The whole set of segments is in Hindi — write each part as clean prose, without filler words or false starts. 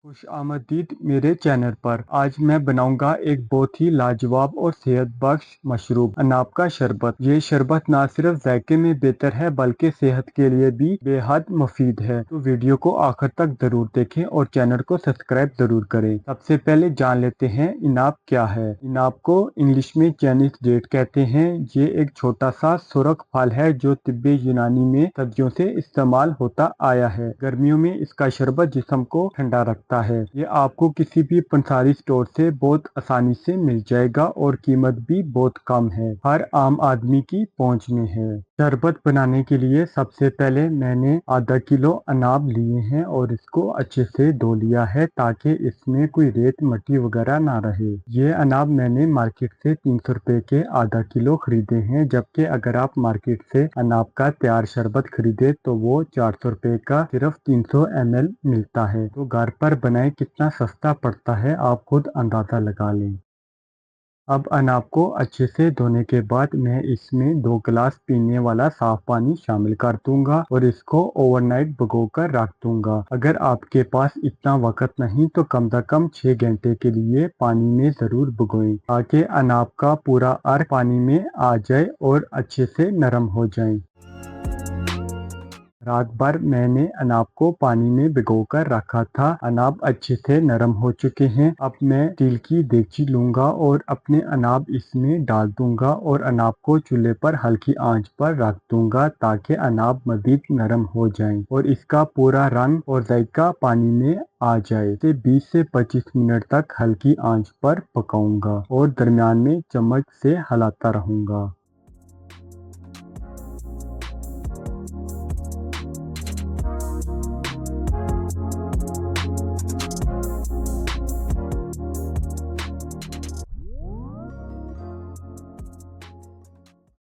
खुश आमदीद मेरे चैनल पर। आज मैं बनाऊंगा एक बहुत ही लाजवाब और सेहत बख्श मशरूब अनाब का शरबत। ये शरबत ना सिर्फ जायके में बेहतर है बल्कि सेहत के लिए भी बेहद मुफीद है। तो वीडियो को आखिर तक जरूर देखें और चैनल को सब्सक्राइब जरूर करें। सबसे पहले जान लेते हैं इनाब क्या है। इनाब को इंग्लिश में चाइनीज डेट कहते हैं। ये एक छोटा सा सुरख फल है जो तिब्बे यूनानी में सदियों से इस्तेमाल होता आया है। गर्मियों में इसका शरबत जिस्म को ठंडा रखता है। ये आपको किसी भी पंसारी स्टोर से बहुत आसानी से मिल जाएगा और कीमत भी बहुत कम है, हर आम आदमी की पहुंच में है। शरबत बनाने के लिए सबसे पहले मैंने आधा किलो अनाब लिए हैं और इसको अच्छे से धो लिया है ताकि इसमें कोई रेत मट्टी वगैरह ना रहे। ये अनाब मैंने मार्केट से 300 रुपए के आधा किलो खरीदे हैं, जबकि अगर आप मार्केट से अनाब का तैयार शरबत खरीदे तो वो 400 रुपए का सिर्फ 300 ml मिलता है। तो घर पर बनाए कितना सस्ता पड़ता है आप खुद अंदाजा लगा लें। अब अनाब को अच्छे से धोने के बाद मैं इसमें 2 गिलास पीने वाला साफ पानी शामिल कर दूंगा और इसको ओवरनाइट भिगोकर रख दूंगा। अगर आपके पास इतना वक्त नहीं तो कम से कम 6 घंटे के लिए पानी में ज़रूर भिगोएं ताकि अनाब का पूरा अर्क पानी में आ जाए और अच्छे से नरम हो जाए। रात भर मैंने अनाब को पानी में भिगोकर रखा था। अनाब अच्छे से नरम हो चुके हैं। अब मैं स्टील की देगची लूंगा और अपने अनाब इसमें डाल दूंगा और अनाब को चूल्हे पर हल्की आंच पर रख दूंगा ताकि अनाब मजीद नरम हो जाए और इसका पूरा रंग और जायका पानी में आ जाए। इसे 20 से 25 मिनट तक हल्की आंच पर पकाऊंगा और दरमियान में चम्मच से हिलाता रहूंगा।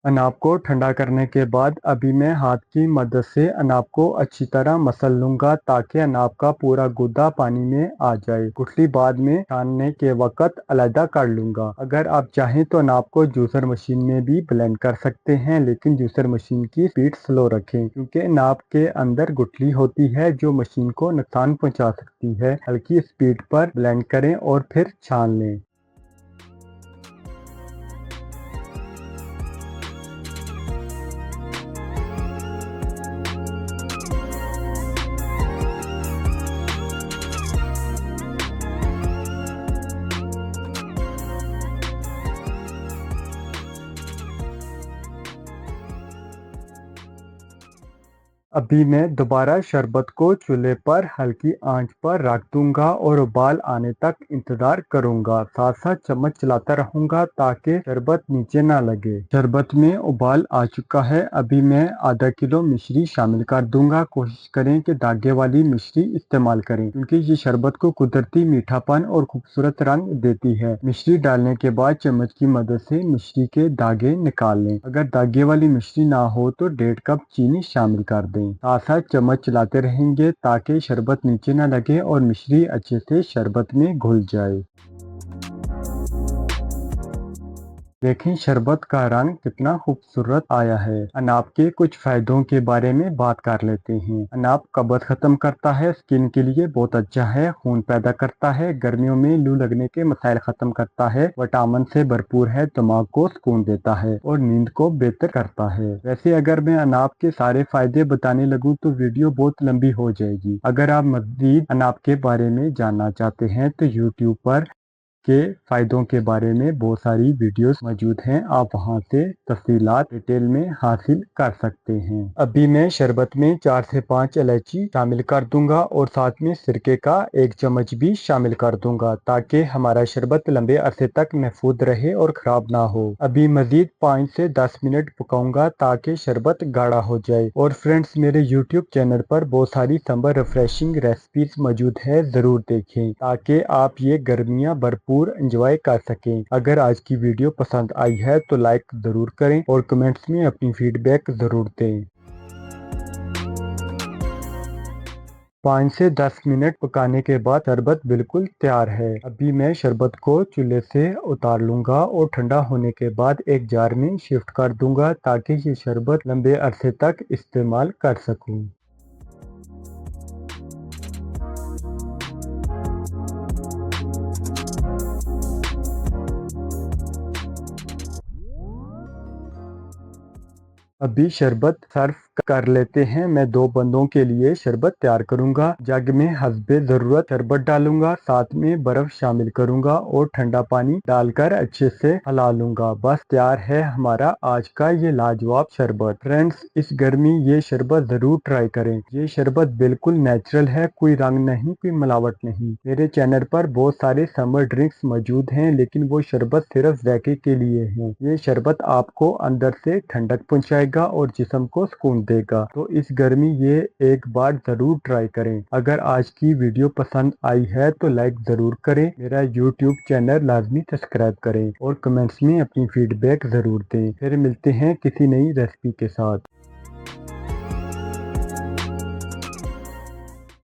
अनाब को ठंडा करने के बाद अभी मैं हाथ की मदद से अनाब को अच्छी तरह मसल लूंगा ताकि अनाब का पूरा गुद्दा पानी में आ जाए। गुठली बाद में छानने के वक्त अलग कर लूंगा। अगर आप चाहें तो अनाब को जूसर मशीन में भी ब्लेंड कर सकते हैं, लेकिन जूसर मशीन की स्पीड स्लो रखें क्योंकि अनाब के अंदर गुठली होती है जो मशीन को नुकसान पहुंचा सकती है। हल्की स्पीड पर ब्लेंड करें और फिर छान लें। अभी मैं दोबारा शरबत को चूल्हे पर हल्की आंच पर रख दूंगा और उबाल आने तक इंतजार करूंगा। साथ साथ चम्मच चलाता रहूंगा ताकि शरबत नीचे ना लगे। शरबत में उबाल आ चुका है। अभी मैं आधा किलो मिश्री शामिल कर दूंगा। कोशिश करें कि धागे वाली मिश्री इस्तेमाल करें क्योंकि ये शरबत को कुदरती मीठापन और खूबसूरत रंग देती है। मिश्री डालने के बाद चम्मच की मदद से मिश्री के धागे निकाल लें। अगर धागे वाली मिश्री ना हो तो 1.5 कप चीनी शामिल कर दें। साथ साथ चम्मच चलाते रहेंगे ताकि शरबत नीचे न लगे और मिश्री अच्छे से शरबत में घुल जाए। देखें शरबत का रंग कितना खूबसूरत आया है। अनाब के कुछ फायदों के बारे में बात कर लेते हैं। अनाब कब्ज खत्म करता है, स्किन के लिए बहुत अच्छा है, खून पैदा करता है, गर्मियों में लू लगने के मसाइल खत्म करता है, विटामिन से भरपूर है, दिमाग को सुकून देता है और नींद को बेहतर करता है। वैसे अगर मैं अनाब के सारे फायदे बताने लगूँ तो वीडियो बहुत लंबी हो जाएगी। अगर आप मजीद अनाब के बारे में जानना चाहते हैं तो यूट्यूब पर के फ़ायदों के बारे में बहुत सारी वीडियोस मौजूद हैं। आप वहां से तफसीलात डिटेल में हासिल कर सकते हैं। अभी मैं शरबत में 4 से 5 इलायची शामिल कर दूंगा और साथ में सिरके का 1 चम्मच भी शामिल कर दूंगा ताकि हमारा शरबत लंबे अरसे तक महफूज रहे और ख़राब ना हो। अभी मज़ीद 5 से 10 मिनट पकाऊंगा ताकि शरबत गाढ़ा हो जाए। और फ्रेंड्स, मेरे यूट्यूब चैनल पर बहुत सारी समर रिफ्रेशिंग रेसिपीज मौजूद है, ज़रूर देखें ताकि आप ये गर्मियाँ भरपूर एंजॉय कर सकें। अगर आज की वीडियो पसंद आई है तो लाइक ज़रूर करें और कमेंट्स में अपनी फीडबैक ज़रूर दें। 5 से 10 मिनट पकाने के बाद शरबत बिल्कुल तैयार है। अभी मैं शरबत को चूल्हे से उतार लूंगा और ठंडा होने के बाद एक जार में शिफ्ट कर दूंगा ताकि ये शरबत लंबे अरसे तक इस्तेमाल कर सकूं। अभी शरबत सर्व कर लेते हैं। मैं 2 बंदों के लिए शरबत तैयार करूंगा। जग में हस्बे ज़रूरत शरबत डालूंगा, साथ में बर्फ शामिल करूंगा और ठंडा पानी डालकर अच्छे से हिला लूंगा। बस तैयार है हमारा आज का ये लाजवाब शरबत। फ्रेंड्स, इस गर्मी ये शरबत ज़रूर ट्राई करें। ये शरबत बिल्कुल नेचुरल है, कोई रंग नहीं, कोई मिलावट नहीं। मेरे चैनल पर बहुत सारे समर ड्रिंक्स मौजूद हैं, लेकिन वो शरबत सिर्फ ज़ायके के लिए है। ये शरबत आपको अंदर से ठंडक पहुंचाएगा और जिस्म को सुकून देगा। तो इस गर्मी ये एक बार ज़रूर ट्राई करें। अगर आज की वीडियो पसंद आई है तो लाइक ज़रूर करें, मेरा यूट्यूब चैनल लाजमी सब्सक्राइब करें और कमेंट्स में अपनी फीडबैक ज़रूर दें। फिर मिलते हैं किसी नई रेसिपी के साथ।